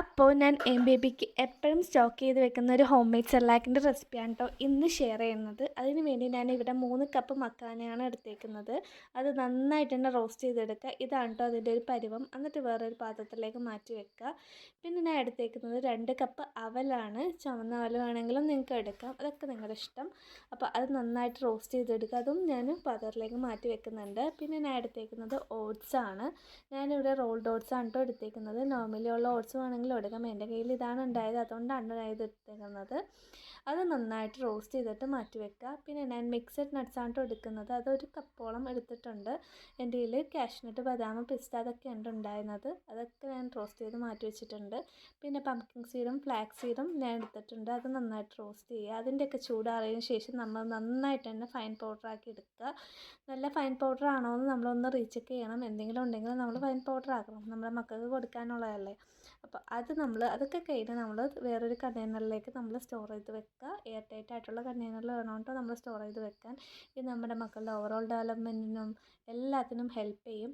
അപ്പോൾ ഞാൻ ബേബിക്ക് എപ്പോഴും സ്റ്റോക്ക് ചെയ്ത് വെക്കുന്ന ഒരു ഹോം മെയ്ഡ് സെർലാക്കിൻ്റെ റെസിപ്പിയാണ് കേട്ടോ ഇന്ന് ഷെയർ ചെയ്യുന്നത്. അതിന് വേണ്ടി ഞാൻ ഇവിടെ 3 കപ്പ് മക്കാനയാണ് എടുത്തേക്കുന്നത്. അത് നന്നായിട്ട് തന്നെ റോസ്റ്റ് ചെയ്തെടുക്കുക. ഇതാണ് കേട്ടോ അതിൻ്റെ ഒരു പരുവം. എന്നിട്ട് വേറൊരു പാത്രത്തിലേക്ക് മാറ്റി വെക്കുക. പിന്നെ ഞാൻ എടുത്തേക്കുന്നത് 2 കപ്പ് അവലാണ്. ചുവന്ന അവൽ വേണമെങ്കിലും നിങ്ങൾക്ക് എടുക്കാം, അതൊക്കെ നിങ്ങളുടെ ഇഷ്ടം. അപ്പോൾ അത് നന്നായിട്ട് റോസ്റ്റ് ചെയ്തെടുക്കുക. അതും ഞാൻ പാത്രത്തിലേക്ക് മാറ്റി വെക്കുന്നുണ്ട്. പിന്നെ ഞാൻ എടുത്തേക്കുന്നത് ഓട്സാണ്. ഞാനിവിടെ റോൾഡ് ഓട്സ് ആണ് കേട്ടോ എടുത്തേക്കുന്നത്. നോർമലി ഉള്ള ഓട്സ് വേണമെങ്കിലും എടുക്കാം. എൻ്റെ കയ്യിൽ ഇതാണ് ഉണ്ടായത്, അതുകൊണ്ടാണ് ഞാൻ ഇത് എടുത്തേക്കുന്നത്. അത് നന്നായിട്ട് റോസ്റ്റ് ചെയ്തിട്ട് മാറ്റി വെക്കുക. പിന്നെ ഞാൻ മിക്സഡ് നട്ട്സാണ് കേട്ടോ എടുക്കുന്നത്. അതൊരു കപ്പോളം എടുത്തിട്ടുണ്ട്. എൻ്റെ കയ്യിൽ കാഷ്നട്ട്, ബദാം, പിസ്ത അതൊക്കെയാണ് ഉണ്ടായിരുന്നത്. അതൊക്കെ ഞാൻ റോസ്റ്റ് ചെയ്ത് മാറ്റി വെച്ചിട്ടുണ്ട്. പിന്നെ പംകിൻ സീഡും ഫ്ലാക്സ് സീഡും ഞാൻ എടുത്തിട്ടുണ്ട്. അത് നന്നായിട്ട് റോസ്റ്റ് ചെയ്യുക. അതിൻ്റെയൊക്കെ ചൂടാറിയതിന് ശേഷം നമ്മൾ നന്നായിട്ട് തന്നെ ഫൈൻ പൗഡറാക്കി എടുക്കുക. നല്ല ഫൈൻ പൗഡർ ആണോ എന്ന് നമ്മളൊന്ന് റീചെക്ക് ചെയ്യണം. എന്തെങ്കിലും ഉണ്ടെങ്കിൽ നമ്മൾ ഫൈൻ പൗഡർ ആക്കണം, നമ്മുടെ മക്കൾക്ക് കൊടുക്കാനുള്ളതല്ലേ. അപ്പോൾ അതൊക്കെ കഴിഞ്ഞ് നമ്മൾ വേറൊരു കണ്ടെയ്നറിലേക്ക് നമ്മൾ സ്റ്റോർ ചെയ്ത് വെക്കുക. എയർ ടൈറ്റ് ആയിട്ടുള്ള കണ്ടെയ്നറിൽ വേണം കേട്ടോ നമ്മൾ സ്റ്റോർ ചെയ്ത് വെക്കാൻ. ഇത് നമ്മുടെ മക്കളുടെ ഓവറോൾ ഡെവലപ്മെൻറ്റിനും എല്ലാത്തിനും ഹെൽപ്പ് ചെയ്യും.